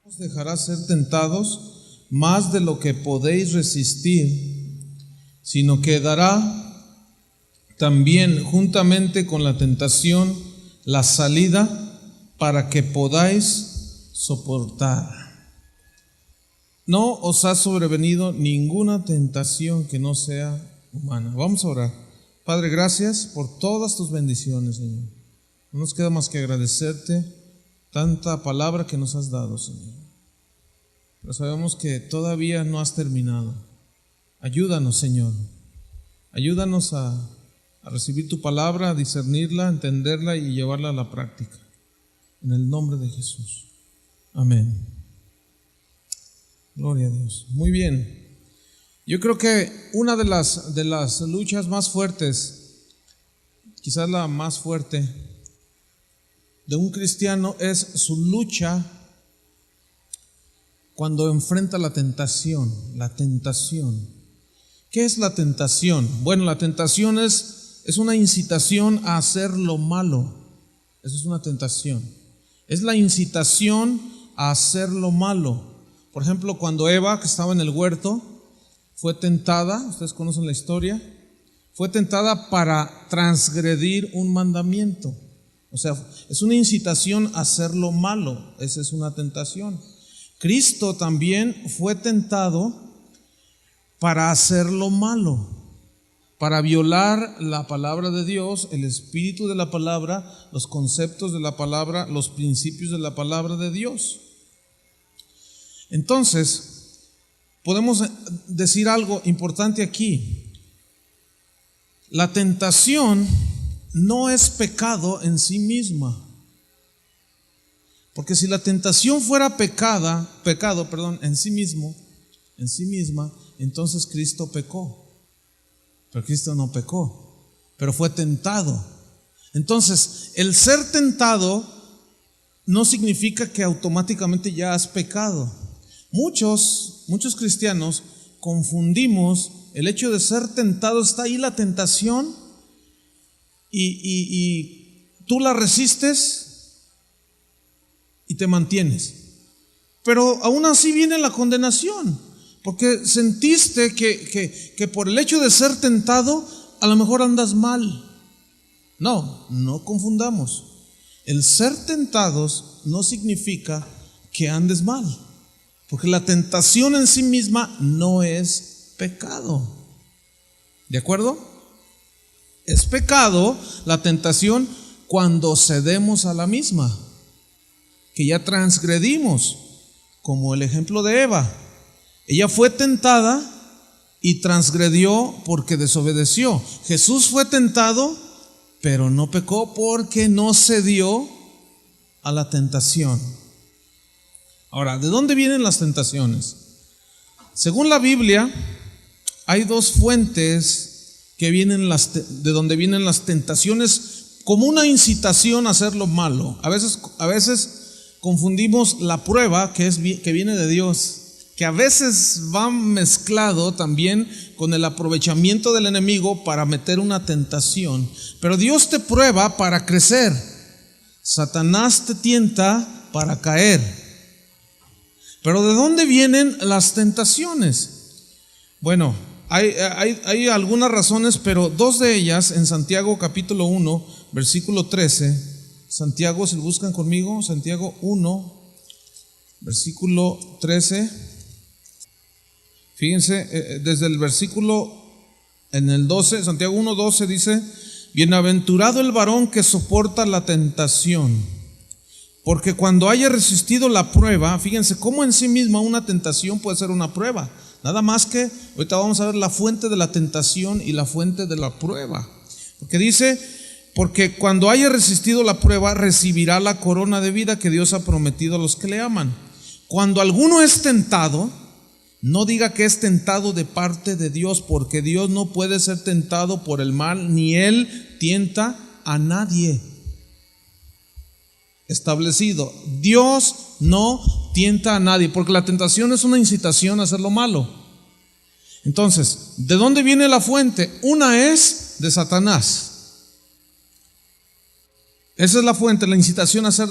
os dejará ser tentados más de lo que podéis resistir, sino que dará también juntamente con la tentación la salida para que podáis soportar. No os ha sobrevenido ninguna tentación que no sea humana. Vamos a orar. Padre, gracias por todas tus bendiciones, Señor. No nos queda más que agradecerte tanta palabra que nos has dado, Señor. Pero sabemos que todavía no has terminado. Ayúdanos, Señor. Ayúdanos a recibir tu palabra, a discernirla, a entenderla y llevarla a la práctica. En el nombre de Jesús. Amén. Gloria a Dios. Muy bien. Yo creo que una de las luchas más fuertes, quizás la más fuerte de un cristiano, es su lucha cuando enfrenta la tentación. La tentación. ¿Qué es la tentación? Bueno, la tentación es una incitación a hacer lo malo. Esa es una tentación. Es la incitación a hacer lo malo. Por ejemplo, cuando Eva, que estaba en el huerto, fue tentada, ustedes conocen la historia, fue tentada para transgredir un mandamiento. O sea, es una incitación a hacer lo malo. Esa es una tentación. Cristo también fue tentado para hacer lo malo, para violar la palabra de Dios, el espíritu de la palabra, los conceptos de la palabra, los principios de la palabra de Dios. Entonces, podemos decir algo importante aquí. La tentación no es pecado en sí misma. Porque si la tentación fuera pecado en sí misma, entonces Cristo pecó. Pero Cristo no pecó, pero fue tentado. Entonces, el ser tentado no significa que automáticamente ya has pecado. Muchos cristianos confundimos el hecho de ser tentado. Está ahí la tentación y tú la resistes y te mantienes. Pero aún así viene la condenación, porque sentiste que por el hecho de ser tentado a lo mejor andas mal. No confundamos. El ser tentados no significa que andes mal, porque la tentación en sí misma no es pecado. ¿De acuerdo? Es pecado la tentación cuando cedemos a la misma, que ya transgredimos, como el ejemplo de Eva. Ella fue tentada y transgredió porque desobedeció. Jesús fue tentado, pero no pecó porque no cedió a la tentación. Ahora, ¿de dónde vienen las tentaciones? Según la Biblia, hay dos fuentes que vienen de donde vienen las tentaciones, como una incitación a hacer lo malo. A veces confundimos la prueba que viene de Dios, que a veces va mezclado también con el aprovechamiento del enemigo para meter una tentación. Pero Dios te prueba para crecer. Satanás te tienta para caer. Pero ¿de dónde vienen las tentaciones? Bueno, hay algunas razones, pero dos de ellas en Santiago capítulo 1, versículo 13. Santiago, si buscan conmigo, Santiago 1, versículo 13. Fíjense, desde el versículo en el 12, Santiago 1, 12 dice: bienaventurado el varón que soporta la tentación, porque cuando haya resistido la prueba, fíjense cómo en sí misma una tentación puede ser una prueba. Nada más que ahorita vamos a ver la fuente de la tentación y la fuente de la prueba. Porque dice: porque cuando haya resistido la prueba, recibirá la corona de vida que Dios ha prometido a los que le aman. Cuando alguno es tentado, no diga que es tentado de parte de Dios, porque Dios no puede ser tentado por el mal, ni Él tienta a nadie. Establecido, Dios no tienta a nadie, porque la tentación es una incitación a hacer lo malo. Entonces, ¿de dónde viene la fuente? Una es de Satanás. Esa es la fuente, la incitación a hacer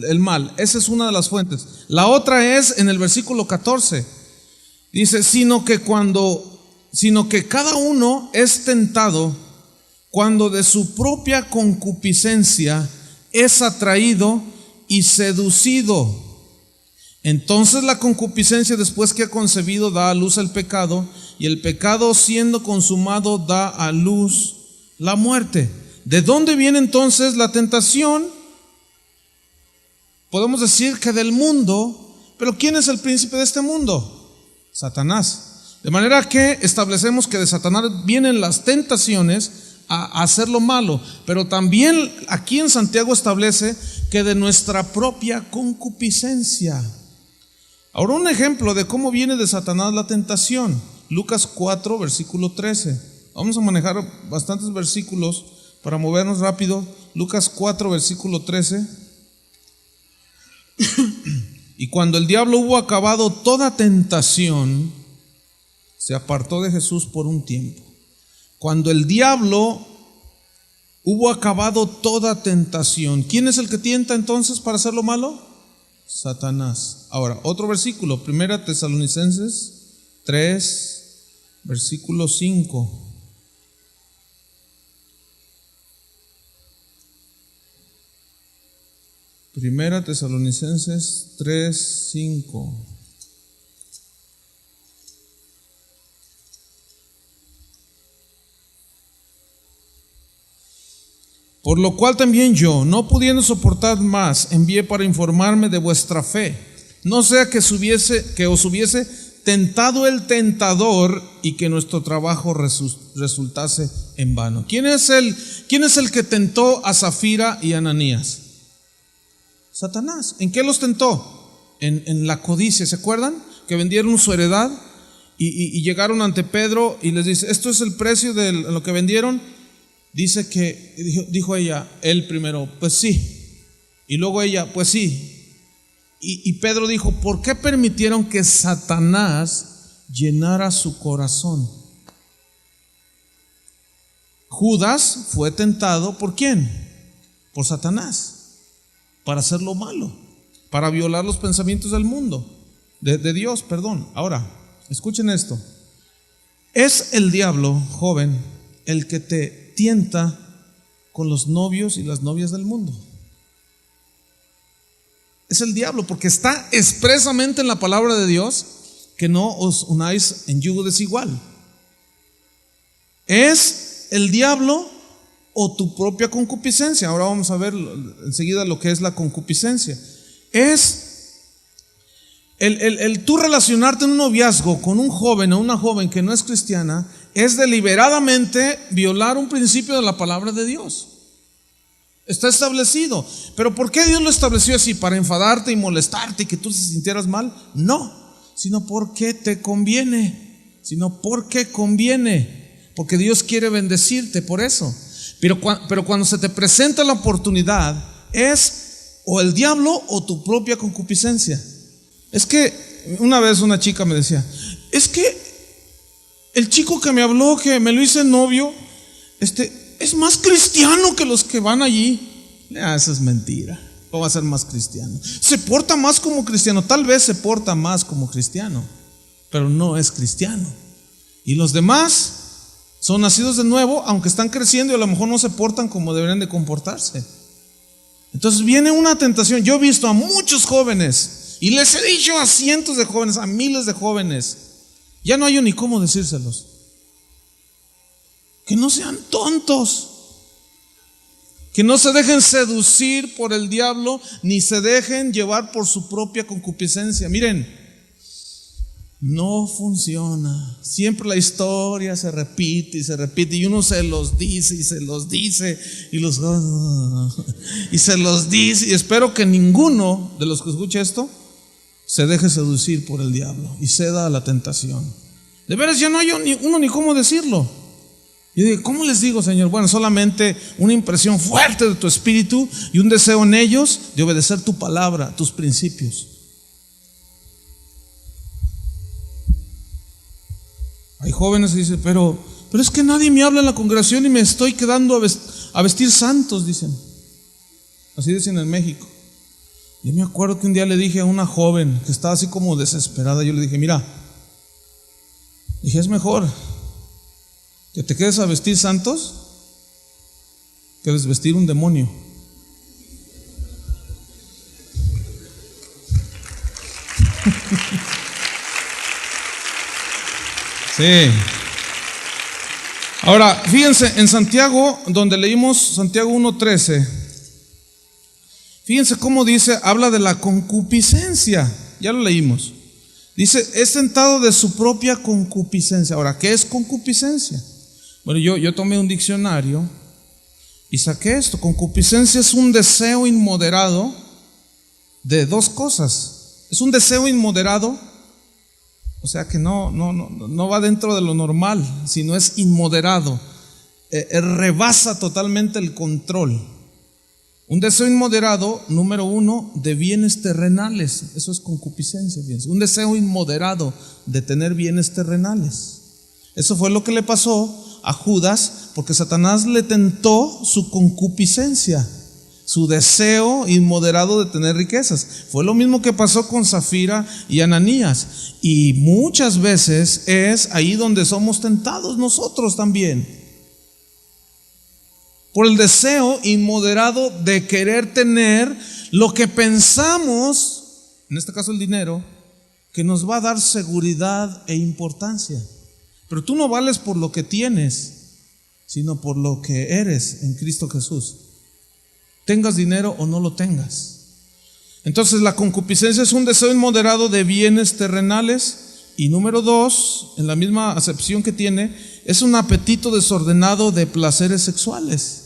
el mal. Esa es una de las fuentes. La otra es en el versículo 14. Dice, sino que cada uno es tentado cuando de su propia concupiscencia es atraído y seducido. Entonces la concupiscencia, después que ha concebido, da a luz el pecado, y el pecado, siendo consumado, da a luz la muerte. ¿De dónde viene entonces la tentación? Podemos decir que del mundo, pero ¿quién es el príncipe de este mundo? Satanás. De manera que establecemos que de Satanás vienen las tentaciones a hacer lo malo, pero también aquí en Santiago establece que de nuestra propia concupiscencia. Ahora un ejemplo de cómo viene de Satanás la tentación. Lucas 4, versículo 13. Vamos a manejar bastantes versículos para movernos rápido. Lucas 4, versículo 13. Y cuando el diablo hubo acabado toda tentación, se apartó de Jesús por un tiempo. Cuando el diablo hubo acabado toda tentación, ¿quién es el que tienta entonces para hacer lo malo? Satanás. Ahora, otro versículo, 1 Tesalonicenses 3, versículo 5. Primera Tesalonicenses 3, 5. Por lo cual también yo, no pudiendo soportar más, envié para informarme de vuestra fe, no sea que os hubiese tentado el tentador y que nuestro trabajo resultase en vano. ¿Quién es el que tentó a Zafira y a Ananías? Satanás. ¿En qué los tentó? En la codicia. ¿Se acuerdan? Que vendieron su heredad y llegaron ante Pedro y les dice, ¿esto es el precio de lo que vendieron? Dice que dijo ella, él primero, pues sí. Y luego ella, pues sí. Y Pedro dijo, ¿por qué permitieron que Satanás llenara su corazón? Judas fue tentado ¿por quién? Por Satanás, para hacer lo malo, para violar los pensamientos del mundo, de Dios, perdón. Ahora, escuchen esto. Es el diablo, joven, el que te tienta con los novios y las novias del mundo. Es el diablo, porque está expresamente en la palabra de Dios que no os unáis en yugo desigual. Es el diablo o tu propia concupiscencia. Ahora vamos a ver enseguida lo que es la concupiscencia. Es el tú relacionarte en un noviazgo con un joven o una joven que no es cristiana, es deliberadamente violar un principio de la palabra de Dios. Está establecido. ¿Pero por qué Dios lo estableció así? ¿Para enfadarte y molestarte y que tú te sintieras mal? No, sino porque te conviene. Porque Dios quiere bendecirte, por eso. Pero cuando se te presenta la oportunidad, es o el diablo o tu propia concupiscencia. Es que una vez una chica me decía, es que el chico que me habló, que me lo hice novio, es más cristiano que los que van allí. Eso es mentira. ¿Cómo va a ser más cristiano? Se porta más como cristiano. Tal vez se porta más como cristiano, pero no es cristiano. Y los demás son nacidos de nuevo, aunque están creciendo y a lo mejor no se portan como deberían de comportarse. Entonces viene una tentación. Yo he visto a muchos jóvenes, y les he dicho a cientos de jóvenes, a miles de jóvenes, ya no hay ni cómo decírselos, que no sean tontos, que no se dejen seducir por el diablo, ni se dejen llevar por su propia concupiscencia. Miren, no funciona. Siempre la historia se repite y se repite, y uno se los dice y se los dice y se los dice, y espero que ninguno de los que escuche esto se deje seducir por el diablo y ceda a la tentación. De veras, ya no hay uno ni cómo decirlo. Yo digo, ¿cómo les digo, Señor? Bueno, solamente una impresión fuerte de tu espíritu y un deseo en ellos de obedecer tu palabra, tus principios. Hay jóvenes que dicen, pero es que nadie me habla en la congregación y me estoy quedando a vestir santos, dicen. así dicen en México. Yo me acuerdo que un día le dije a una joven que estaba así como desesperada, yo le dije, mira, dije, es mejor que te quedes a vestir santos que desvestir un demonio. Sí. Ahora, fíjense, en Santiago, donde leímos Santiago 1:13, fíjense cómo dice, habla de la concupiscencia. Ya lo leímos. Dice, es tentado de su propia concupiscencia. Ahora, ¿qué es concupiscencia? Bueno, yo tomé un diccionario y saqué esto. Concupiscencia es un deseo inmoderado de dos cosas. Es un deseo inmoderado, o sea que no va dentro de lo normal, sino es inmoderado. Rebasa totalmente el control. Un deseo inmoderado, número uno, de bienes terrenales. Eso es concupiscencia, fíjense. Un deseo inmoderado de tener bienes terrenales. Eso fue lo que le pasó a Judas, porque Satanás le tentó su concupiscencia, su deseo inmoderado de tener riquezas. Fue lo mismo que pasó con Zafira y Ananías. Y muchas veces es ahí donde somos tentados nosotros también. Por el deseo inmoderado de querer tener lo que pensamos, en este caso el dinero, que nos va a dar seguridad e importancia. Pero tú no vales por lo que tienes, sino por lo que eres en Cristo Jesús. Tengas dinero o no lo tengas. Entonces la concupiscencia es un deseo inmoderado de bienes terrenales. Y número dos, en la misma acepción que tiene, es un apetito desordenado de placeres sexuales.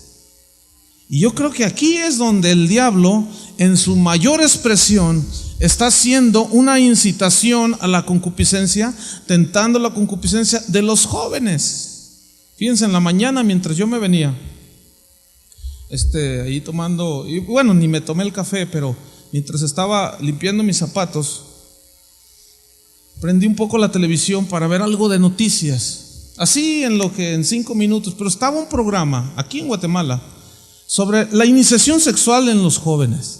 Y yo creo que aquí es donde el diablo, en su mayor expresión, está haciendo una incitación a la concupiscencia, tentando la concupiscencia de los jóvenes. Fíjense, en la mañana mientras yo me venía, ahí tomando, y bueno, ni me tomé el café, pero mientras estaba limpiando mis zapatos, prendí un poco la televisión para ver algo de noticias, así en 5 minutos, pero estaba un programa aquí en Guatemala sobre la iniciación sexual en los jóvenes.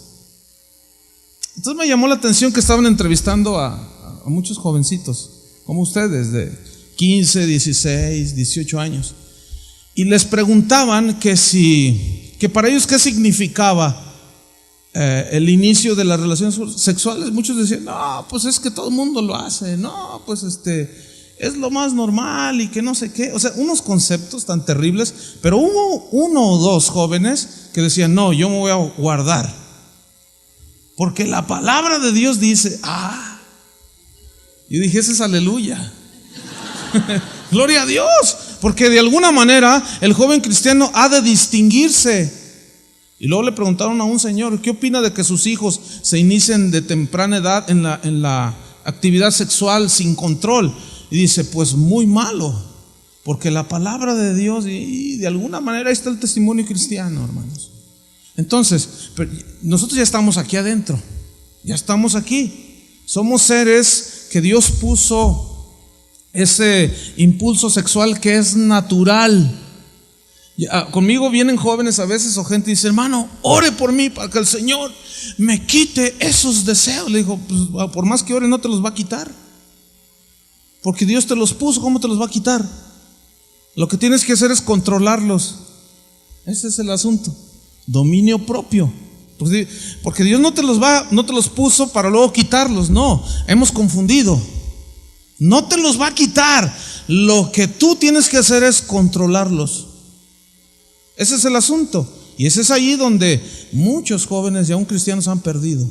Entonces me llamó la atención que estaban entrevistando a muchos jovencitos, como ustedes, de 15, 16, 18 años, y les preguntaban que para ellos qué significaba el inicio de las relaciones sexuales. Muchos decían, no, pues es que todo el mundo lo hace, no, pues es lo más normal y que no sé qué. O sea, unos conceptos tan terribles. Pero hubo uno o dos jóvenes que decían, no, yo me voy a guardar, porque la palabra de Dios dice, yo dije, ese es aleluya. Gloria a Dios, porque de alguna manera el joven cristiano ha de distinguirse. Y luego le preguntaron a un señor, ¿qué opina de que sus hijos se inicien de temprana edad en la actividad sexual sin control? Y dice, pues muy malo, porque la palabra de Dios, y de alguna manera ahí está el testimonio cristiano, hermanos. Entonces, nosotros ya estamos aquí adentro, ya estamos aquí. Somos seres que Dios puso ese impulso sexual que es natural. Conmigo vienen jóvenes a veces o gente y dice, hermano, ore por mí para que el Señor me quite esos deseos. Le digo, pues, por más que ore no te los va a quitar, porque Dios te los puso. ¿Cómo te los va a quitar? Lo que tienes que hacer es controlarlos. Ese es el asunto. Dominio propio. Porque Dios no te los puso para luego quitarlos. No, hemos confundido. No te los va a quitar. Lo que tú tienes que hacer es controlarlos. Ese es el asunto. Y ese es ahí donde muchos jóvenes y aún cristianos han perdido.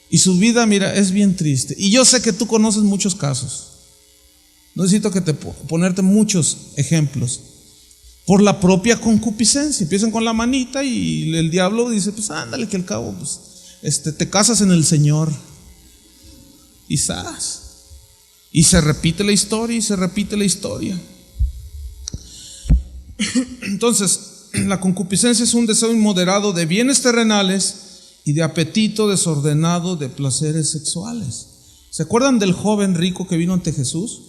Y su vida, mira, es bien triste. Y yo sé que tú conoces muchos casos. No necesito ponerte muchos ejemplos. Por la propia concupiscencia. Empiezan con la manita y el diablo dice, pues ándale, que al cabo pues, te casas en el Señor. Quizás. Y se repite la historia y se repite la historia. Entonces, la concupiscencia es un deseo inmoderado de bienes terrenales y de apetito desordenado de placeres sexuales. ¿Se acuerdan del joven rico que vino ante Jesús?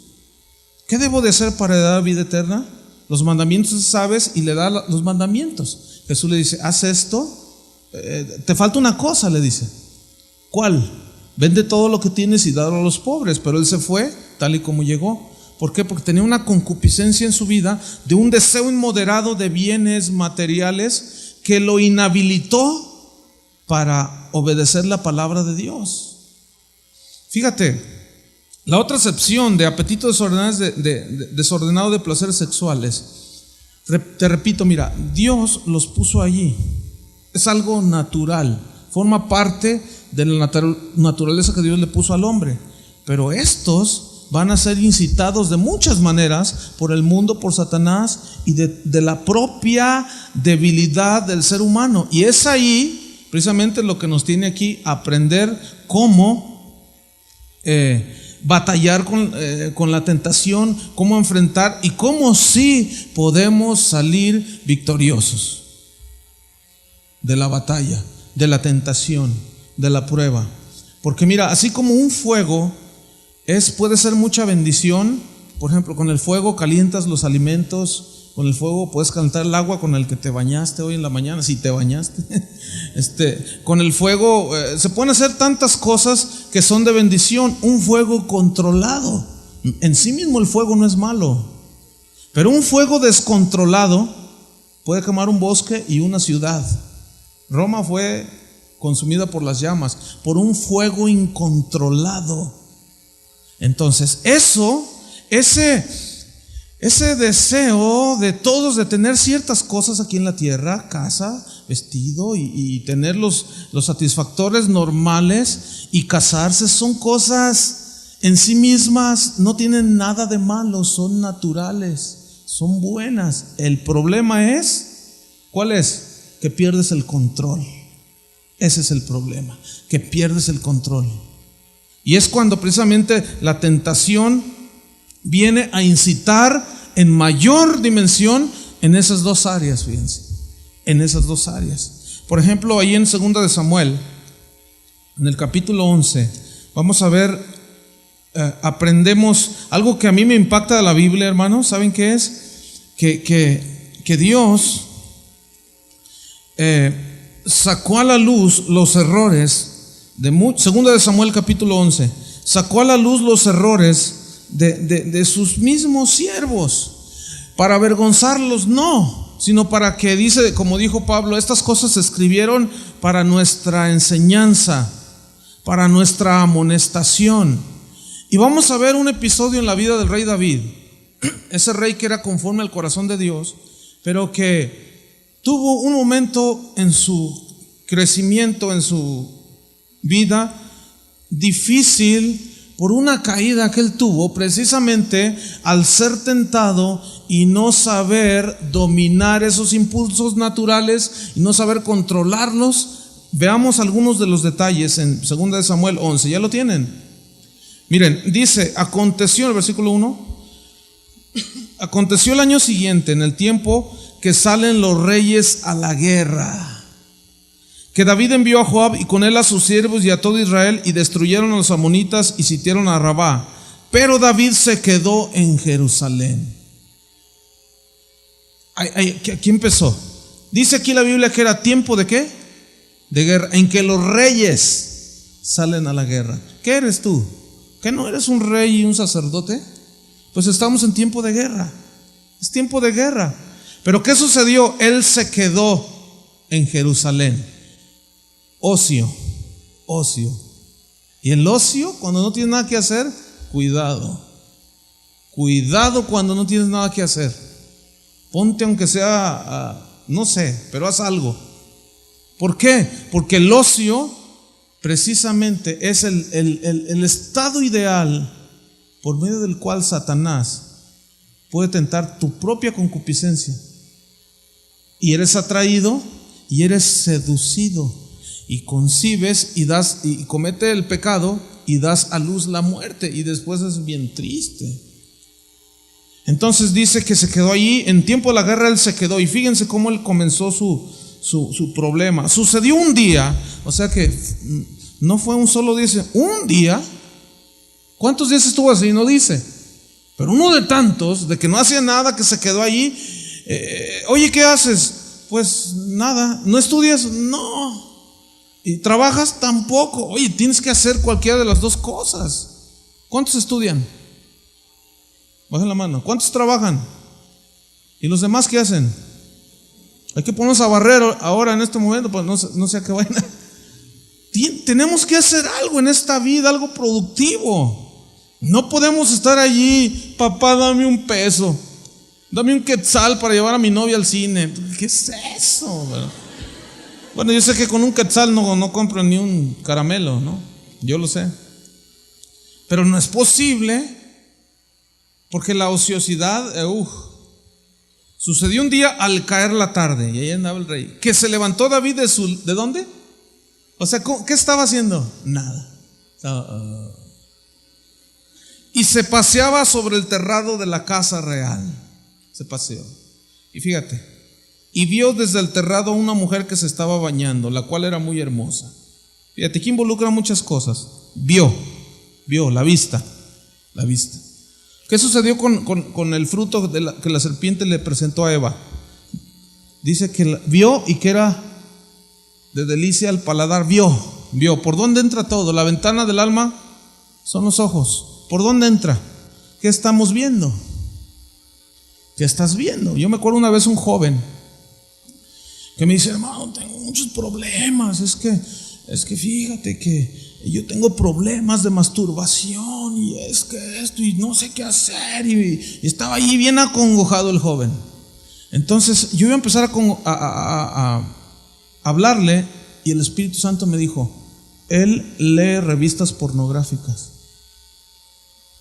¿Qué debo de hacer para dar vida eterna? Los mandamientos sabes, y le da los mandamientos. Jesús le dice, haz esto te falta una cosa, le dice. ¿Cuál? Vende todo lo que tienes y dalo a los pobres. Pero él se fue tal y como llegó. ¿Por qué? Porque tenía una concupiscencia en su vida de un deseo inmoderado de bienes materiales que lo inhabilitó para obedecer la palabra de Dios. Fíjate, la otra acepción de apetito desordenado de placeres sexuales. Te repito, mira, Dios los puso allí. Es algo natural, forma parte de la naturaleza que Dios le puso al hombre. Pero estos van a ser incitados de muchas maneras por el mundo, por Satanás y de la propia debilidad del ser humano. Y es ahí precisamente lo que nos tiene aquí aprender cómo batallar con la tentación, cómo enfrentar y cómo sí podemos salir victoriosos de la batalla, de la tentación, de la prueba. Porque mira, así como un fuego puede ser mucha bendición. Por ejemplo, con el fuego calientas los alimentos. Con el fuego puedes calentar el agua con el que te bañaste hoy en la mañana, si te bañaste. Con el fuego se pueden hacer tantas cosas que son de bendición. Un fuego controlado, en sí mismo el fuego no es malo, pero un fuego descontrolado puede quemar un bosque y una ciudad. Roma fue consumida por las llamas, por un fuego incontrolado. Entonces ese deseo de todos de tener ciertas cosas aquí en la tierra, casa, vestido y tener los satisfactores normales y casarse, son cosas en sí mismas, no tienen nada de malo, son naturales, son buenas. El problema ¿cuál es? Que pierdes el control. Ese es el problema, que pierdes el control. Y es cuando precisamente la tentación viene a incitar en mayor dimensión en esas dos áreas, fíjense, en esas dos áreas. Por ejemplo, ahí en 2 de Samuel, en el capítulo 11, vamos a ver, aprendemos algo que a mí me impacta de la Biblia, hermanos. ¿Saben qué es? Que Dios sacó a la luz los errores de 2 de Samuel capítulo 11, sacó a la luz los errores de sus mismos siervos, para avergonzarlos no, sino para que, dice, como dijo Pablo, estas cosas se escribieron para nuestra enseñanza, para nuestra amonestación. Y vamos a ver un episodio en la vida del rey David, ese rey que era conforme al corazón de Dios, pero que tuvo un momento en su crecimiento, en su vida difícil, por una caída que él tuvo precisamente al ser tentado y no saber dominar esos impulsos naturales y no saber controlarlos. Veamos algunos de los detalles en 2 de Samuel 11. ¿Ya lo tienen? Miren, dice, aconteció en el versículo 1, aconteció el año siguiente, en el tiempo que salen los reyes a la guerra, que David envió a Joab y con él a sus siervos y a todo Israel, y destruyeron a los amonitas y sitiaron a Rabá. Pero David se quedó en Jerusalén. Aquí empezó. Dice aquí la Biblia que era tiempo de ¿qué? De guerra, en que los reyes salen a la guerra. ¿Qué eres tú? ¿Que no eres un rey y un sacerdote? Pues estamos en tiempo de guerra. Es tiempo de guerra. Pero ¿qué sucedió? Él se quedó en Jerusalén. Ocio. Y el ocio, cuando no tienes nada que hacer, cuidado cuando no tienes nada que hacer. Ponte aunque sea, no sé, pero haz algo. ¿Por qué? Porque el ocio precisamente es el estado ideal por medio del cual Satanás puede tentar tu propia concupiscencia. Y eres atraído y eres seducido. Y concibes y comete el pecado y das a luz la muerte, y después es bien triste. Entonces dice que se quedó allí, en tiempo de la guerra él se quedó, y fíjense cómo él comenzó su problema. Sucedió un día, o sea que no fue un solo día, un día. ¿Cuántos días estuvo así? No dice, pero uno de tantos, de que no hacía nada, que se quedó allí. Oye, ¿qué haces? pues nada. ¿No estudias? No. ¿Y trabajas? Tampoco. Oye, tienes que hacer cualquiera de las dos cosas. ¿Cuántos estudian? Bajen la mano. ¿Cuántos trabajan? ¿Y los demás qué hacen? Hay que ponernos a barrer ahora en este momento, pues no sé a qué vaina. Tenemos que hacer algo en esta vida, algo productivo. No podemos estar allí, papá, dame un peso, dame un quetzal para llevar a mi novia al cine. ¿Qué es eso? Bueno, yo sé que con un quetzal no compro ni un caramelo, ¿no? Yo lo sé. Pero no es posible, porque la ociosidad, sucedió un día al caer la tarde, y ahí andaba el rey, que se levantó David ¿de dónde? O sea, ¿qué estaba haciendo? Nada. Y se paseaba sobre el terrado de la casa real. Se paseó. Y fíjate, y vio desde el terrado a una mujer que se estaba bañando, la cual era muy hermosa. Fíjate, que involucra muchas cosas. Vio, la vista. ¿Qué sucedió con el fruto que la serpiente le presentó a Eva? Dice que vio y que era de delicia al paladar. Vio. ¿Por dónde entra todo? La ventana del alma son los ojos. ¿Por dónde entra? ¿Qué estamos viendo? ¿Qué estás viendo? Yo me acuerdo una vez un joven que me dice: hermano, tengo muchos problemas. Es que fíjate que yo tengo problemas de masturbación, y es que esto, y no sé qué hacer, y estaba ahí bien acongojado el joven. Entonces yo iba a empezar a hablarle, y el Espíritu Santo me dijo: él lee revistas pornográficas.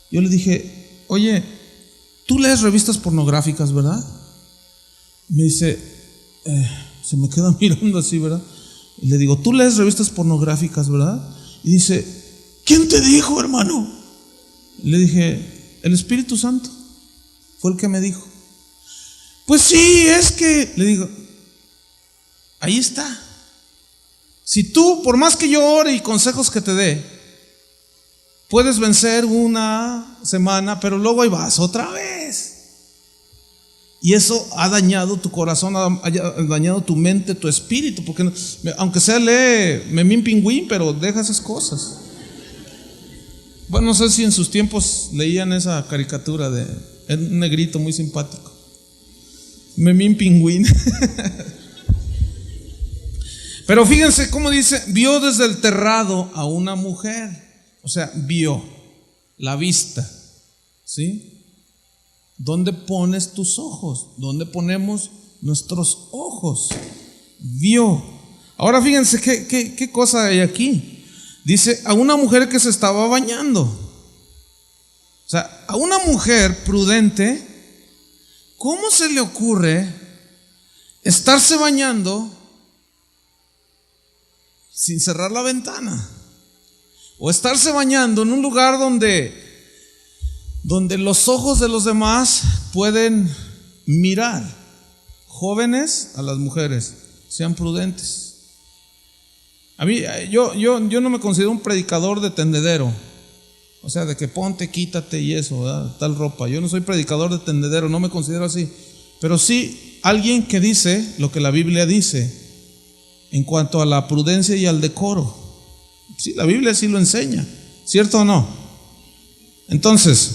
Yo le dije: oye, tú lees revistas pornográficas, ¿verdad? Me dice, se me queda mirando así, ¿verdad? Y le digo: tú lees revistas pornográficas, ¿verdad? Y dice: ¿quién te dijo, hermano? Le dije: el Espíritu Santo fue el que me dijo. Pues sí, es que, le digo, ahí está. Si tú, por más que yo ore y consejos que te dé, puedes vencer una semana, pero luego ahí vas otra vez. Y eso ha dañado tu corazón, ha dañado tu mente, tu espíritu, porque aunque sea lee Memín Pingüín, pero deja esas cosas. Bueno, no sé si en sus tiempos leían esa caricatura de un negrito muy simpático, Memín Pingüín. Pero fíjense cómo dice: vio desde el terrado a una mujer. O sea, vio, la vista, ¿sí? ¿Dónde pones tus ojos? ¿Dónde ponemos nuestros ojos? Vio. Ahora fíjense qué cosa hay aquí. Dice: a una mujer que se estaba bañando. O sea, a una mujer prudente, ¿cómo se le ocurre estarse bañando sin cerrar la ventana? O estarse bañando en un lugar donde los ojos de los demás pueden mirar. Jóvenes, a las mujeres, sean prudentes. A mí, yo no me considero un predicador de tendedero, o sea, de que ponte, quítate y eso, ¿verdad? Tal ropa. Yo no soy predicador de tendedero, no me considero así. Pero sí alguien que dice lo que la Biblia dice en cuanto a la prudencia y al decoro. Sí, la Biblia sí lo enseña, ¿cierto o no? Entonces,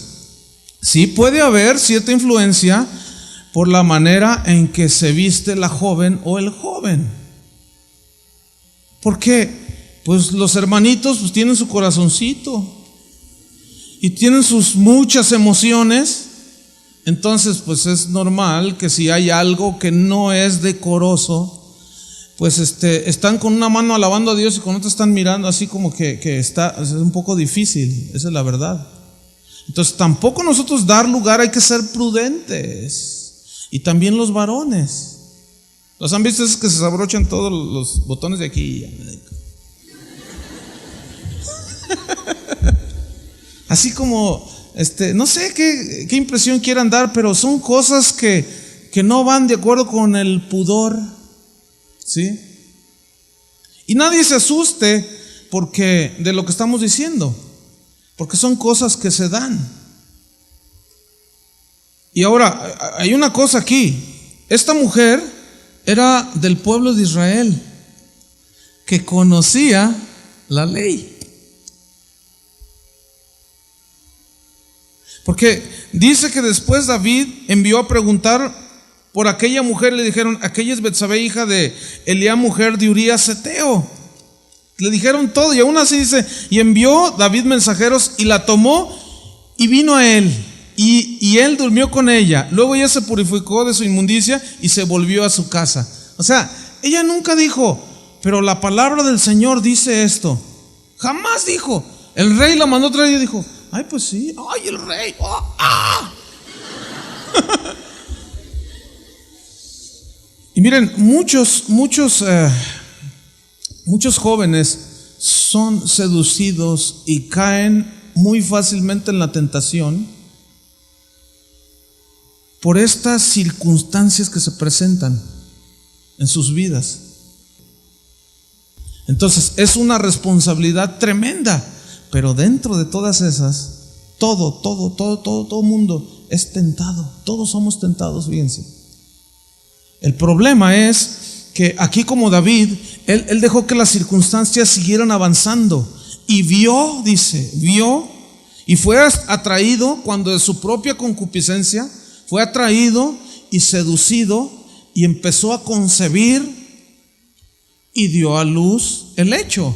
sí puede haber cierta influencia por la manera en que se viste la joven o el joven. Porque pues los hermanitos pues tienen su corazoncito y tienen sus muchas emociones. Entonces pues es normal que si hay algo que no es decoroso, pues están con una mano alabando a Dios y con otra están mirando así como que es un poco difícil. Esa es la verdad. Entonces tampoco nosotros dar lugar, hay que ser prudentes. Y también los varones. ¿Los han visto esos que se abrochan todos los botones de aquí? Así como, no sé qué impresión quieran dar, pero son cosas que no van de acuerdo con el pudor, ¿sí? Y nadie se asuste porque de lo que estamos diciendo, porque son cosas que se dan. Y ahora, hay una cosa aquí. Esta mujer era del pueblo de Israel, que conocía la ley. Porque dice que después David envió a preguntar por aquella mujer. Le dijeron: aquella es Betsabé, hija de Eliab, mujer de Urías Heteo. Le dijeron todo, y aún así dice: y envió David mensajeros, y la tomó y vino a él, y él durmió con ella. Luego ella se purificó de su inmundicia y se volvió a su casa. O sea, ella nunca dijo: pero la palabra del Señor dice esto. Jamás dijo. El rey la mandó traer y dijo: ay, pues sí, ay, el rey, oh, ah. Y miren, muchos jóvenes son seducidos y caen muy fácilmente en la tentación por estas circunstancias que se presentan en sus vidas. Entonces es una responsabilidad tremenda, pero dentro de todas esas, todo mundo es tentado. Todos somos tentados, fíjense. El problema es que aquí, como David, él dejó que las circunstancias siguieran avanzando y vio y fue atraído cuando de su propia concupiscencia fue atraído y seducido y empezó a concebir y dio a luz el hecho.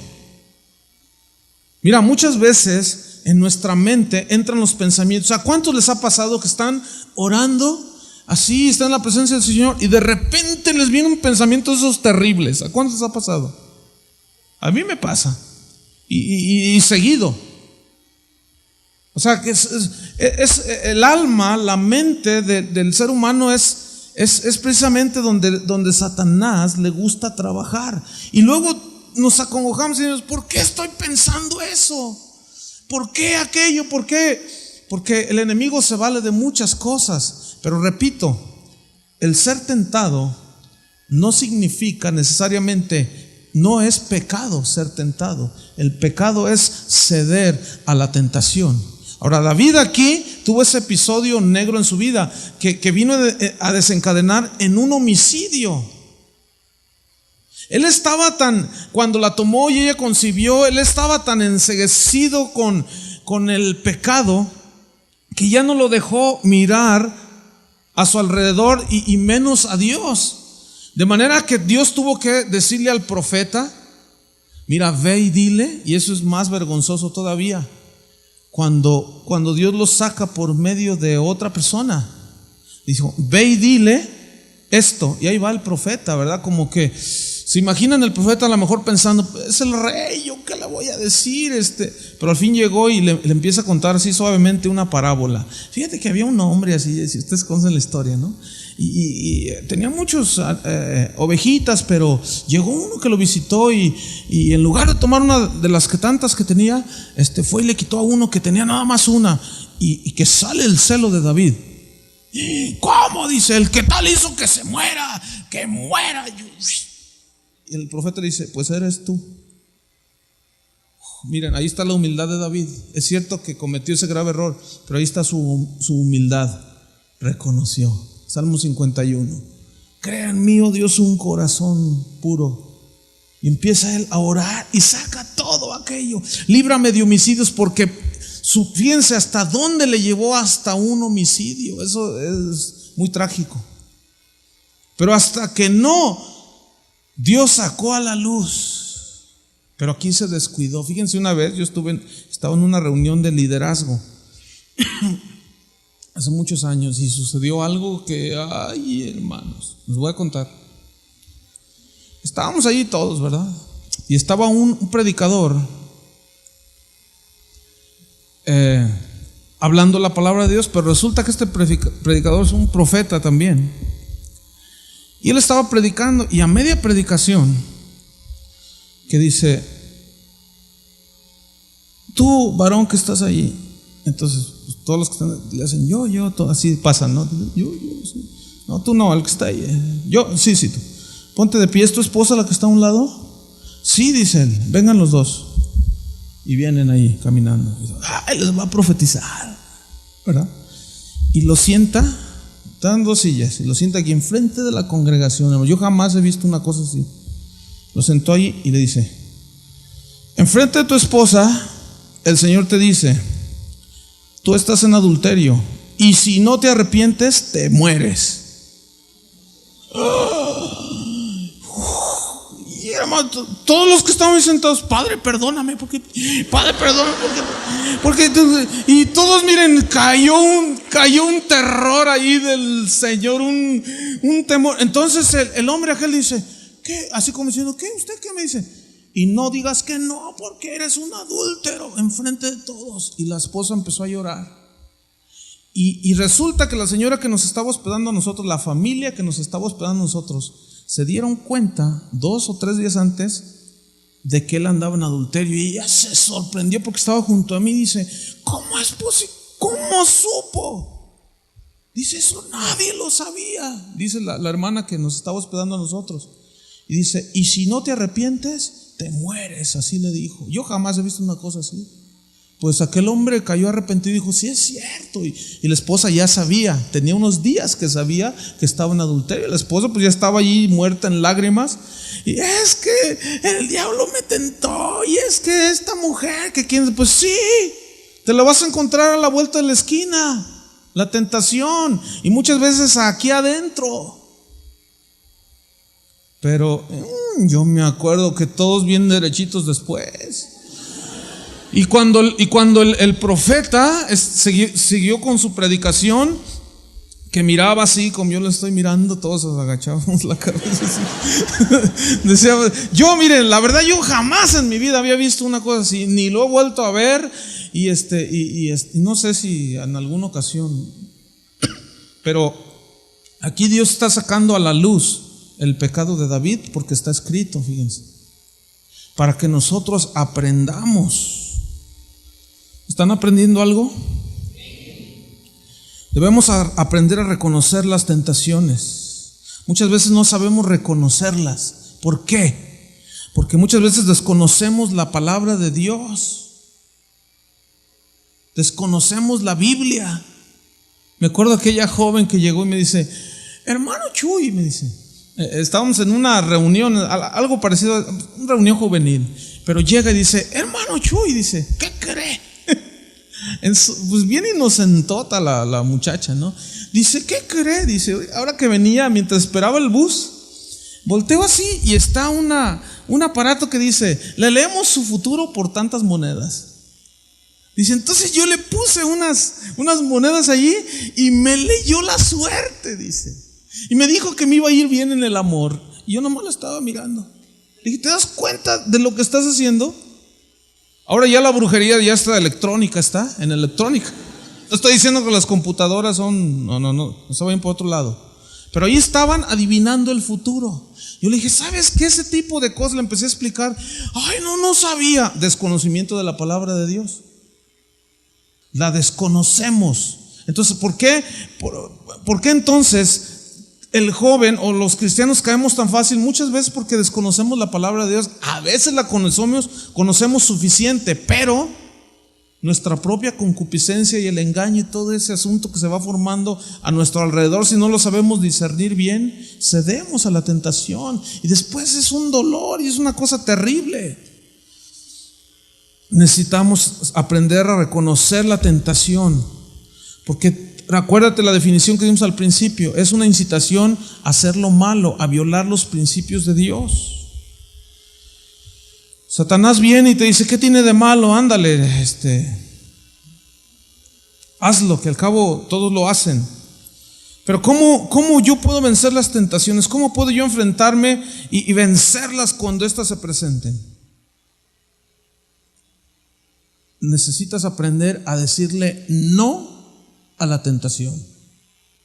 Mira, muchas veces en nuestra mente entran los pensamientos. ¿A cuántos les ha pasado que están orando así, están en la presencia del Señor y de repente les vienen pensamientos esos terribles? ¿A cuántos les ha pasado? A mí me pasa y seguido. O sea, que es el alma, la mente del ser humano es precisamente donde Satanás le gusta trabajar. Y luego nos acongojamos y decimos: ¿por qué estoy pensando eso? ¿Por qué aquello? ¿Por qué? Porque el enemigo se vale de muchas cosas. Pero repito, el ser tentado no significa necesariamente, no es pecado ser tentado. El pecado es ceder a la tentación. Ahora, David aquí tuvo ese episodio negro en su vida que vino a desencadenar en un homicidio. Él estaba cuando la tomó y ella concibió, él estaba tan enceguecido con el pecado que ya no lo dejó mirar a su alrededor y menos a Dios. De manera que Dios tuvo que decirle al profeta: mira, ve y dile. Y eso es más vergonzoso todavía, cuando Dios lo saca por medio de otra persona. Dijo: ve y dile esto. Y ahí va el profeta, ¿verdad? Como que se imaginan el profeta a lo mejor pensando: es el rey, ¿yo qué le voy a decir? Pero al fin llegó y le empieza a contar así suavemente una parábola. Fíjate que había un hombre así, si ustedes conocen la historia, ¿no? Y tenía muchos ovejitas, pero llegó uno que lo visitó y en lugar de tomar una de las tantas que tenía, fue y le quitó a uno que tenía nada más una, y que sale el celo de David. ¿Cómo? Dice: el que tal hizo que se muera, que muera. Y el profeta le dice: pues eres tú. Miren, ahí está la humildad de David. Es cierto que cometió ese grave error, pero ahí está su humildad. Reconoció. Salmo 51. Crea en mí, oh Dios, un corazón puro. Y empieza él a orar y saca todo aquello. Líbrame de homicidios, porque fíjense hasta dónde le llevó, hasta un homicidio. Eso es muy trágico. Pero hasta que Dios sacó a la luz. Pero aquí se descuidó. Fíjense, una vez yo estaba en una reunión de liderazgo hace muchos años, y sucedió algo que, ay, hermanos, les voy a contar. Estábamos allí todos, ¿verdad? Y estaba un predicador hablando la palabra de Dios, pero resulta que este predicador es un profeta también. Y él estaba predicando, y a media predicación, que dice: tú, varón que estás allí. Entonces, pues, todos los que están le hacen yo, así pasan, ¿no? Yo, sí. No, tú no, el que está ahí. Yo, sí, tú. Ponte de pie. ¿Es tu esposa la que está a un lado? Sí, dice él. Vengan los dos. Y vienen ahí caminando. Él les va a profetizar, ¿verdad? Y lo sienta te dan 2 sillas y lo sienta aquí enfrente de la congregación, hermano. Yo jamás he visto una cosa así. Lo sentó ahí y le dice: enfrente de tu esposa, el Señor te dice: tú estás en adulterio, y si no te arrepientes, te mueres. Y hermano, todos los que estaban sentados: Padre, perdóname, porque y todos, miren, cayó un terror ahí del Señor, un temor. Entonces el hombre aquel dice: ¿qué? Así como diciendo: ¿qué? ¿Usted qué me dice? Y no digas que no, porque eres un adúltero enfrente de todos. Y la esposa empezó a llorar. Y resulta que la señora que nos estaba hospedando a nosotros, la familia que nos estaba hospedando a nosotros, se dieron cuenta 2 o 3 días antes de que él andaba en adulterio. Y ella se sorprendió porque estaba junto a mí y dice: ¿cómo es posible? ¿Cómo supo? Dice: eso nadie lo sabía. Dice la hermana que nos estaba hospedando a nosotros. Y dice: y si no te arrepientes, te mueres. Así le dijo. Yo jamás he visto una cosa así. Pues aquel hombre cayó arrepentido y dijo: sí, es cierto. Y la esposa ya sabía, tenía unos días que sabía que estaba en adulterio. La esposa pues ya estaba allí muerta en lágrimas. Y es que el diablo me tentó, y es que esta mujer que quién. Pues sí, te la vas a encontrar a la vuelta de la esquina, la tentación, y muchas veces aquí adentro. Pero yo me acuerdo que todos bien derechitos después. Y cuando el profeta siguió con su predicación, que miraba así como yo lo estoy mirando, todos agachábamos la cabeza así. Decía: yo, miren, la verdad, yo jamás en mi vida había visto una cosa así, ni lo he vuelto a ver. Y no sé si en alguna ocasión, pero aquí Dios está sacando a la luz el pecado de David, porque está escrito, fíjense, para que nosotros aprendamos. ¿Están aprendiendo algo? Debemos aprender a reconocer las tentaciones. Muchas veces no sabemos reconocerlas. ¿Por qué? Porque muchas veces desconocemos la palabra de Dios. Desconocemos la Biblia. Me acuerdo aquella joven que llegó y me dice: hermano Chuy, me dice, estábamos en una reunión, algo parecido a una reunión juvenil, pero llega y dice: hermano Chuy, dice, ¿qué cree? Pues bien inocentota la muchacha, ¿no? Dice: ¿qué cree? Dice: ahora que venía, mientras esperaba el bus, volteo así y está un aparato que dice: le leemos su futuro por tantas monedas. Dice: entonces yo le puse unas monedas allí y me leyó la suerte, dice. Y me dijo que me iba a ir bien en el amor. Y yo nomás la estaba mirando. Le dije: ¿te das cuenta de lo que estás haciendo? Ahora ya la brujería ya está electrónica, está en electrónica. No estoy diciendo que las computadoras son, no se vayan por otro lado. Pero ahí estaban adivinando el futuro. Yo le dije: ¿sabes qué? Ese tipo de cosas le empecé a explicar. Ay, no sabía. Desconocimiento de la palabra de Dios. La desconocemos. Entonces, ¿por qué entonces el joven o los cristianos caemos tan fácil? Muchas veces porque desconocemos la palabra de Dios. A veces la conocemos suficiente, pero nuestra propia concupiscencia y el engaño y todo ese asunto que se va formando a nuestro alrededor, si no lo sabemos discernir bien, cedemos a la tentación y después es un dolor y es una cosa terrible. Necesitamos aprender a reconocer la tentación, porque acuérdate la definición que dimos al principio: es una incitación a hacer lo malo, a violar los principios de Dios. Satanás viene y te dice: ¿qué tiene de malo? Ándale, hazlo, que al cabo todos lo hacen. Pero ¿cómo yo puedo vencer las tentaciones? ¿Cómo puedo yo enfrentarme y vencerlas cuando éstas se presenten? Necesitas aprender a decirle no a la tentación.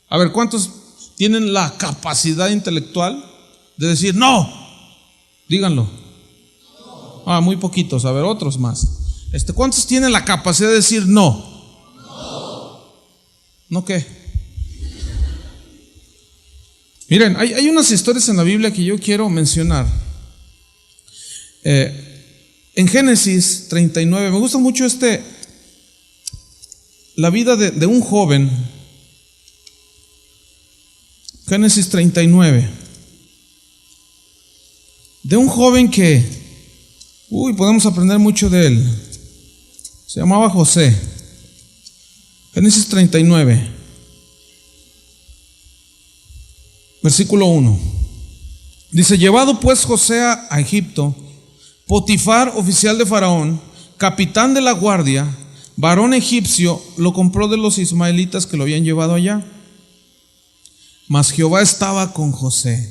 A ver, ¿cuántos tienen la capacidad intelectual de decir no? Díganlo. Muy poquitos. A ver, otros más. ¿Cuántos tienen la capacidad de decir no? ¿No qué? Miren, hay unas historias en la Biblia que yo quiero mencionar. En Génesis 39, me gusta mucho la vida de un joven Génesis 39. De un joven que, podemos aprender mucho de él. Se llamaba José. Génesis 39, versículo 1. Dice: llevado pues José a Egipto, Potifar, oficial de Faraón, capitán de la guardia, varón egipcio, lo compró de los ismaelitas que lo habían llevado allá. Mas Jehová estaba con José.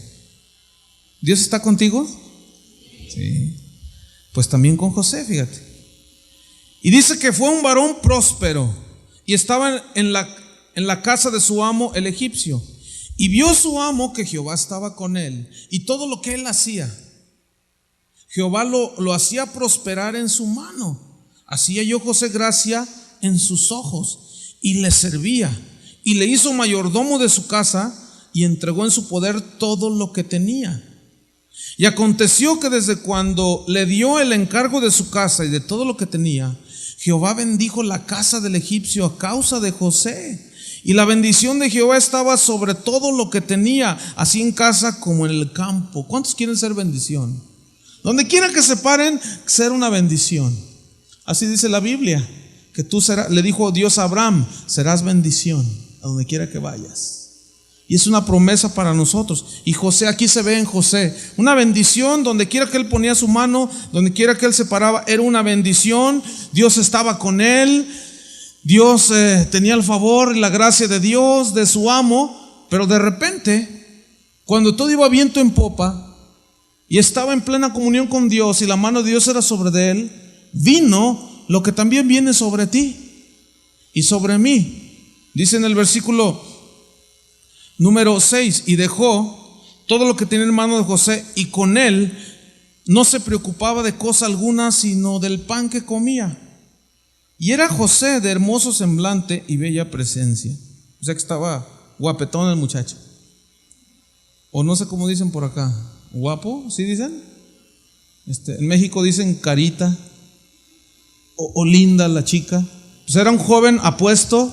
¿Dios está contigo? Sí. Pues también con José, fíjate. Y dice que fue un varón próspero y estaba en la casa de su amo el egipcio. Y vio su amo que Jehová estaba con él y todo lo que él hacía, Jehová lo hacía prosperar en su mano. Así halló José gracia en sus ojos y le servía y le hizo mayordomo de su casa y entregó en su poder todo lo que tenía. Y aconteció que desde cuando le dio el encargo de su casa y de todo lo que tenía, Jehová bendijo la casa del egipcio a causa de José. Y la bendición de Jehová estaba sobre todo lo que tenía, así en casa como en el campo. ¿Cuántos quieren ser bendición? Donde quiera que se paren, ser una bendición. Así dice la Biblia, que tú serás, le dijo Dios a Abraham, serás bendición a donde quiera que vayas. Y es una promesa para nosotros. Y José, aquí se ve en José, una bendición. Donde quiera que él ponía su mano, donde quiera que él se paraba, era una bendición. Dios estaba con él. Dios tenía el favor y la gracia de Dios, de su amo. Pero de repente, cuando todo iba viento en popa y estaba en plena comunión con Dios y la mano de Dios era sobre él, vino lo que también viene sobre ti y sobre mí. Dice en el versículo número 6: y dejó todo lo que tenía en mano de José, y con él no se preocupaba de cosa alguna sino del pan que comía. Y era José de hermoso semblante y bella presencia. O sea que estaba guapetón el muchacho. O no sé cómo dicen por acá. ¿Guapo? ¿Sí dicen? En México dicen carita. O linda la chica. Pues era un joven apuesto.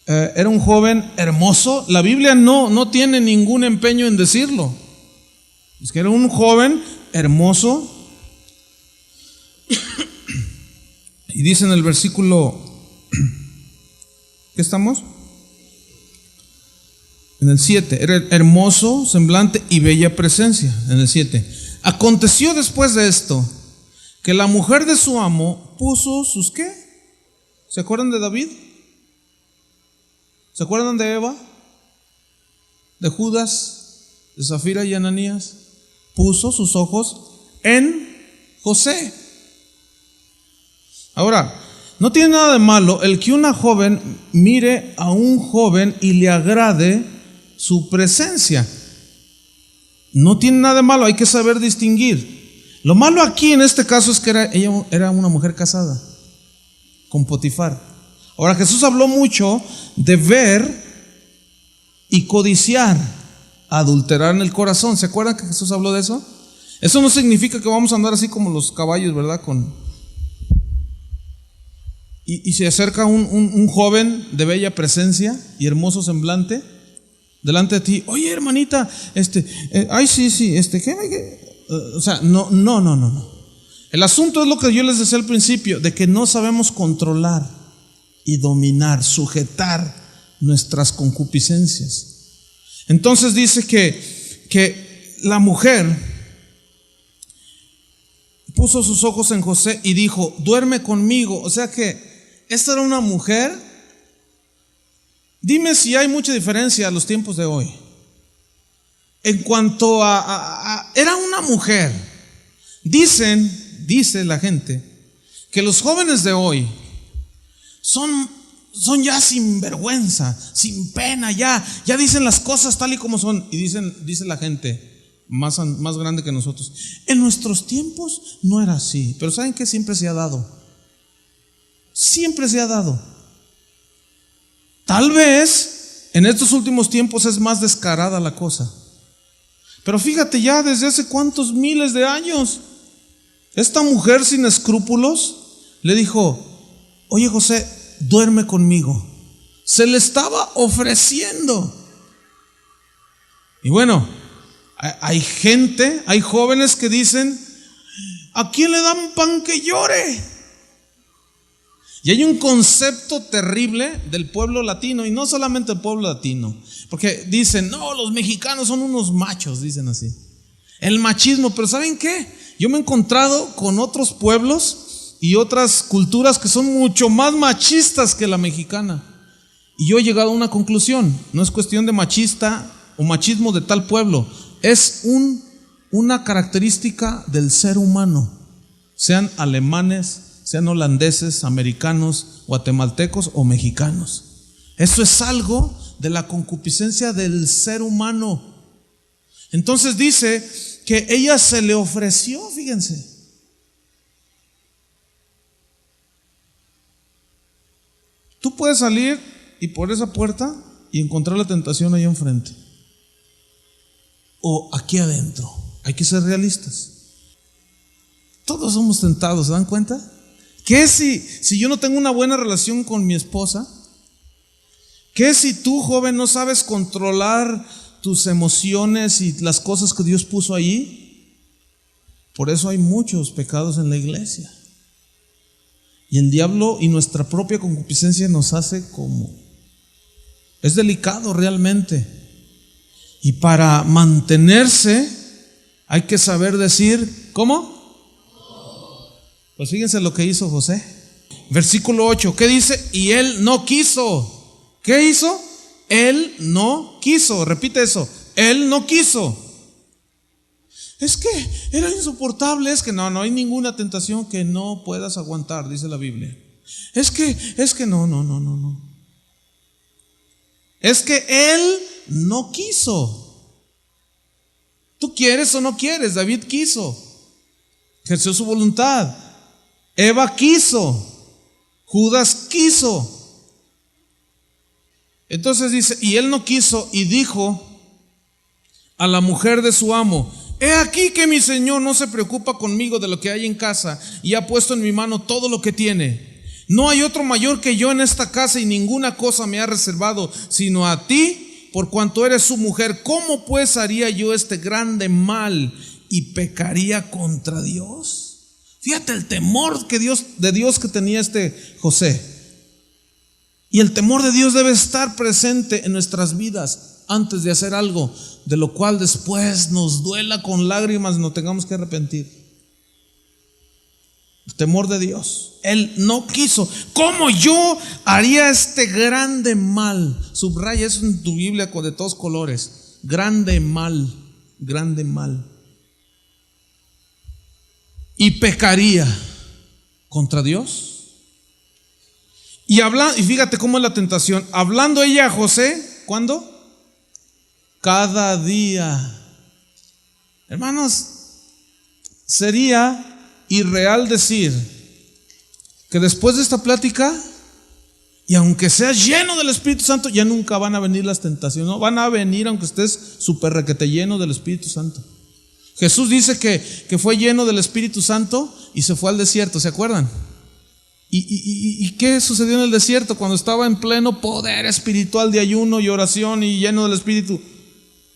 Era un joven hermoso. La Biblia no tiene ningún empeño en decirlo. Es que era un joven hermoso. Y dice en el versículo, ¿qué estamos? En el 7, era hermoso semblante y bella presencia. En el 7, aconteció después de esto que la mujer de su amo puso sus ¿qué? ¿Se acuerdan de David? ¿Se acuerdan de Eva? ¿De Judas? ¿De Zafira y Ananías? Puso sus ojos en José. Ahora, no tiene nada de malo el que una joven mire a un joven y le agrade su presencia. No tiene nada de malo, hay que saber distinguir. Lo malo aquí en este caso es que ella era una mujer casada con Potifar. Ahora, Jesús habló mucho de ver y codiciar, adulterar en el corazón. ¿Se acuerdan que Jesús habló de eso? Eso no significa que vamos a andar así como los caballos, ¿verdad? Y se acerca un joven de bella presencia y hermoso semblante delante de ti. Oye, hermanita, ay, sí, o sea, no. El asunto es lo que yo les decía al principio, de que no sabemos controlar y dominar, sujetar nuestras concupiscencias. Entonces dice que la mujer puso sus ojos en José y dijo, duerme conmigo. O sea que esta era una mujer. Dime si hay mucha diferencia a los tiempos de hoy. En cuanto era una mujer. Dice la gente que los jóvenes de hoy son ya sin vergüenza, sin pena, ya dicen las cosas tal y como son. Y dice la gente más grande que nosotros, en nuestros tiempos no era así. Pero ¿saben qué? Siempre se ha dado. Siempre se ha dado. Tal vez en estos últimos tiempos es más descarada la cosa. Pero fíjate, ya desde hace cuántos miles de años, esta mujer sin escrúpulos le dijo, oye José, duerme conmigo. Se le estaba ofreciendo. Y bueno, hay gente, hay jóvenes que dicen: ¿a quién le dan pan que llore? Y hay un concepto terrible del pueblo latino, y no solamente el pueblo latino, porque dicen: no, los mexicanos son unos machos, dicen así. El machismo. Pero ¿saben qué? Yo me he encontrado con otros pueblos y otras culturas que son mucho más machistas que la mexicana. Y yo he llegado a una conclusión: no es cuestión de machista o machismo de tal pueblo, es una característica del ser humano, sean alemanes, sean holandeses, americanos, guatemaltecos o mexicanos. Eso es algo de la concupiscencia del ser humano. Entonces dice que ella se le ofreció, fíjense. Tú puedes salir y por esa puerta y encontrar la tentación ahí enfrente, o aquí adentro. Hay que ser realistas. Todos somos tentados, ¿se dan cuenta? ¿Qué si yo no tengo una buena relación con mi esposa? ¿Qué si tú, joven, no sabes controlar tus emociones y las cosas que Dios puso allí? Por eso hay muchos pecados en la iglesia. Y el diablo y nuestra propia concupiscencia nos hace como... Es delicado realmente. Y para mantenerse hay que saber decir, ¿cómo? Pues fíjense lo que hizo José. Versículo 8, ¿qué dice? Y él no quiso. ¿Qué hizo? Él no quiso. Repite eso. Él no quiso. Es que era insoportable. Es que no hay ninguna tentación que no puedas aguantar, dice la Biblia. Es que no. Es que él no quiso. ¿Tú quieres o no quieres? David quiso. Ejerció su voluntad. Eva quiso. Judas quiso. Entonces dice: y él no quiso, y dijo a la mujer de su amo: he aquí que mi señor no se preocupa conmigo de lo que hay en casa, y ha puesto en mi mano todo lo que tiene. No hay otro mayor que yo en esta casa, y ninguna cosa me ha reservado sino a ti, por cuanto eres su mujer. ¿Cómo pues haría yo este grande mal y pecaría contra Dios? Fíjate el temor de Dios que tenía este José. Y el temor de Dios debe estar presente en nuestras vidas antes de hacer algo de lo cual después nos duela con lágrimas, no tengamos que arrepentir. El temor de Dios. Él no quiso. ¿Cómo yo haría este grande mal? Subraya eso en tu Biblia de todos colores. Grande mal. Grande mal. Y pecaría contra Dios. Y fíjate cómo es la tentación. Hablando ella a José, ¿cuándo? Cada día. Hermanos, sería irreal decir que después de esta plática, y aunque seas lleno del Espíritu Santo, ya nunca van a venir las tentaciones. No van a venir aunque estés súper requete lleno del Espíritu Santo. Jesús dice que fue lleno del Espíritu Santo y se fue al desierto, ¿se acuerdan? ¿Y qué sucedió en el desierto cuando estaba en pleno poder espiritual de ayuno y oración y lleno del Espíritu,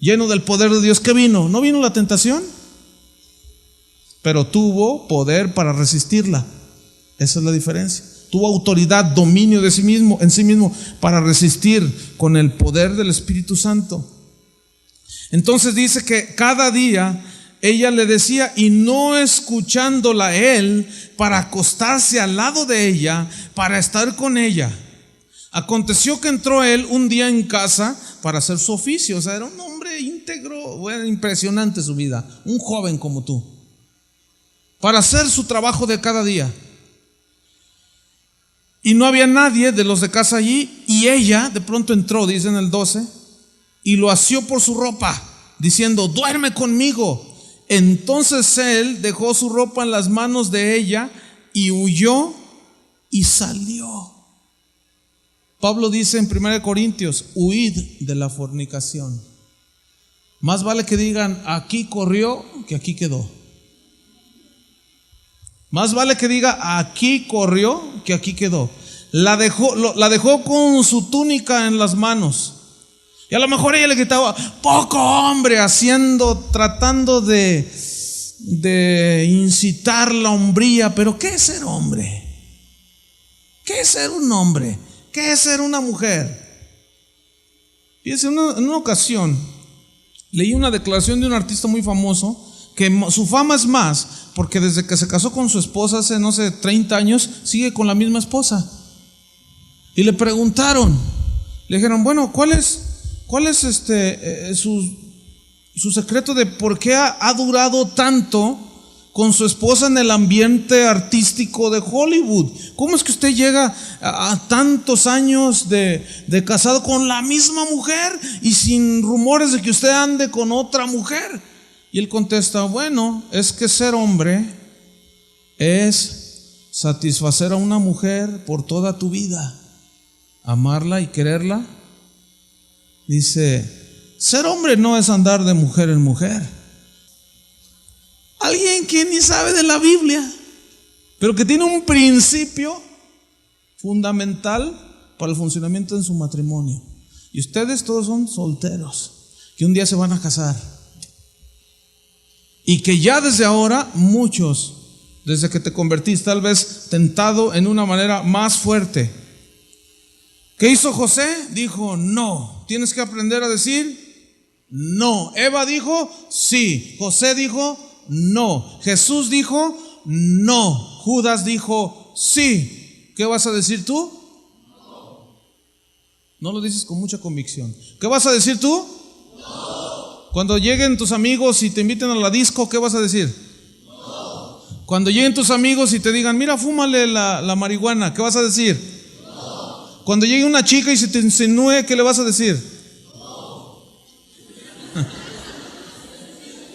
lleno del poder de Dios? ¿Qué vino? ¿No vino la tentación? Pero tuvo poder para resistirla. Esa es la diferencia. Tuvo autoridad, dominio de sí mismo, en sí mismo, para resistir con el poder del Espíritu Santo. Entonces dice que cada día ella le decía, y no escuchándola él, para acostarse al lado de ella, para estar con ella. Aconteció que entró él un día en casa para hacer su oficio. O sea, era un hombre íntegro, bueno, impresionante su vida, un joven como tú, para hacer su trabajo de cada día. Y no había nadie de los de casa allí, y ella de pronto entró, dice en el 12, y lo asió por su ropa, diciendo: duerme conmigo. Entonces él dejó su ropa en las manos de ella y huyó y salió. Pablo dice en 1 Corintios: huid de la fornicación. Más vale que digan aquí corrió que aquí quedó. Más vale que diga aquí corrió que aquí quedó. La dejó con su túnica en las manos. Y a lo mejor ella le gritaba, poco hombre, tratando de incitar la hombría. Pero ¿qué es ser hombre? ¿Qué es ser un hombre? ¿Qué es ser una mujer? Fíjense, en una ocasión leí una declaración de un artista muy famoso que su fama es más porque desde que se casó con su esposa hace, no sé, 30 años, sigue con la misma esposa. Y le preguntaron, le dijeron, bueno, ¿cuál es su secreto de por qué ha durado tanto con su esposa en el ambiente artístico de Hollywood? ¿Cómo es que usted llega a tantos años de casado con la misma mujer y sin rumores de que usted ande con otra mujer? Y él contesta, bueno, es que ser hombre es satisfacer a una mujer por toda tu vida, amarla y quererla. Dice, ser hombre no es andar de mujer en mujer. Alguien que ni sabe de la Biblia, pero que tiene un principio fundamental para el funcionamiento en su matrimonio. Y ustedes todos son solteros, que un día se van a casar. Y que ya desde ahora, muchos, desde que te convertiste, tal vez tentado en una manera más fuerte. ¿Qué hizo José? Dijo, no. Tienes que aprender a decir no. Eva dijo, sí. José dijo, no. Jesús dijo, no. Judas dijo, sí. ¿Qué vas a decir tú? No lo dices con mucha convicción. ¿Qué vas a decir tú? No. Cuando lleguen tus amigos y te inviten a la disco, ¿qué vas a decir? No. Cuando lleguen tus amigos y te digan, mira, fúmale la marihuana, ¿qué vas a decir? No. Cuando llegue una chica y se te insinúe, ¿qué le vas a decir? No.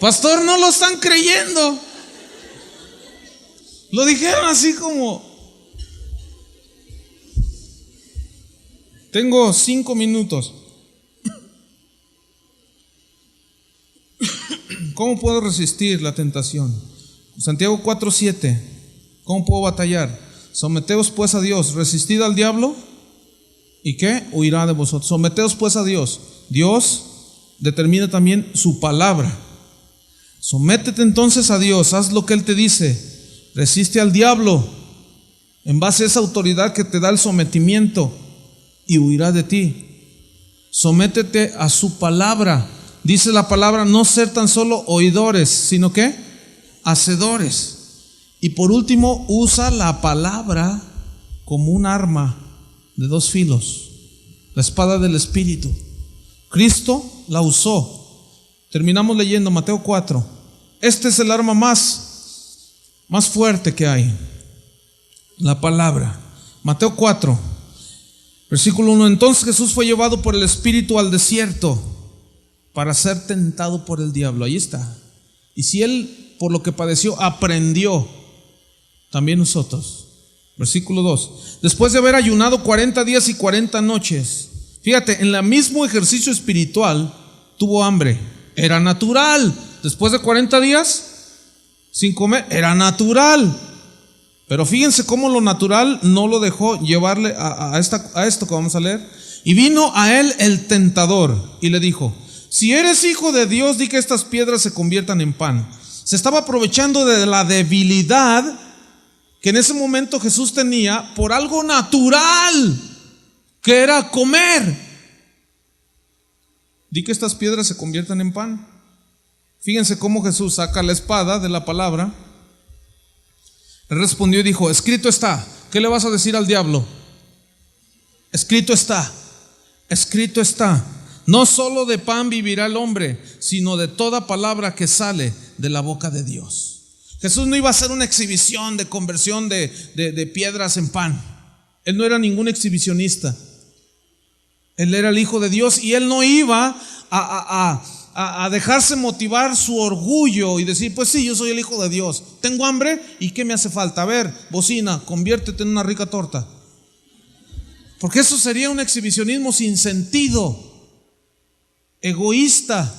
Pastor, no lo están creyendo. Lo dijeron así como... Tengo 5 minutos. ¿Cómo puedo resistir la tentación? Santiago 4:7. ¿Cómo puedo batallar? Someteos pues a Dios, resistid al diablo. ¿Y qué? Huirá de vosotros. Someteos pues a Dios. Dios determina también su palabra. Sométete entonces a Dios, haz lo que Él te dice. Resiste al diablo en base a esa autoridad que te da el sometimiento y huirá de ti. Sométete a su palabra. Dice la palabra, no ser tan solo oidores, sino que hacedores. Y por último, usa la palabra como un arma de 2 filos, la espada del Espíritu. Cristo la usó. Terminamos leyendo Mateo 4. Este es el arma más fuerte que hay, la palabra. Mateo 4, versículo 1. Entonces Jesús fue llevado por el Espíritu al desierto para ser tentado por el diablo. Ahí está. Y si Él, por lo que padeció, aprendió, también nosotros. Versículo 2. Después de haber ayunado 40 días y 40 noches. Fíjate, en el mismo ejercicio espiritual tuvo hambre. Era natural. Después de 40 días sin comer, era natural. Pero fíjense cómo lo natural no lo dejó llevarle a esto que vamos a leer. Y vino a él el tentador y le dijo, si eres hijo de Dios, di que estas piedras se conviertan en pan. Se estaba aprovechando de la debilidad que en ese momento Jesús tenía por algo natural, que era comer. Di que estas piedras se conviertan en pan. Fíjense cómo Jesús saca la espada de la palabra. Él respondió y dijo, escrito está. ¿Qué le vas a decir al diablo? Escrito está. Escrito está. No solo de pan vivirá el hombre, sino de toda palabra que sale de la boca de Dios. Jesús no iba a hacer una exhibición de conversión de piedras en pan. Él no era ningún exhibicionista. Él era el Hijo de Dios y Él no iba a dejarse motivar su orgullo y decir, pues sí, yo soy el Hijo de Dios. Tengo hambre y ¿qué me hace falta? A ver, bocina, conviértete en una rica torta. Porque eso sería un exhibicionismo sin sentido, egoísta.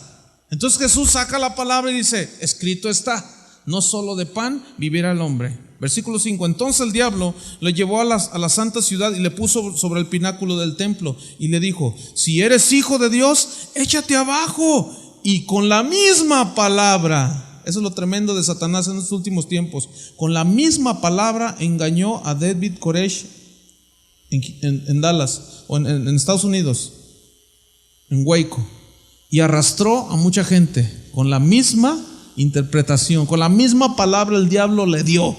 Entonces Jesús saca la palabra y dice, escrito está, no solo de pan vivirá el hombre. Versículo 5. Entonces el diablo le llevó a la santa ciudad y le puso sobre el pináculo del templo y le dijo: si eres hijo de Dios, échate abajo. Y con la misma palabra, eso es lo tremendo de Satanás en estos últimos tiempos, con la misma palabra engañó a David Koresh en Dallas, o en Estados Unidos, en Waco, y arrastró a mucha gente con la misma interpretación, con la misma palabra el diablo le dio.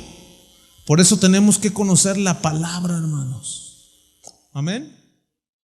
Por eso tenemos que conocer la palabra, hermanos. Amén.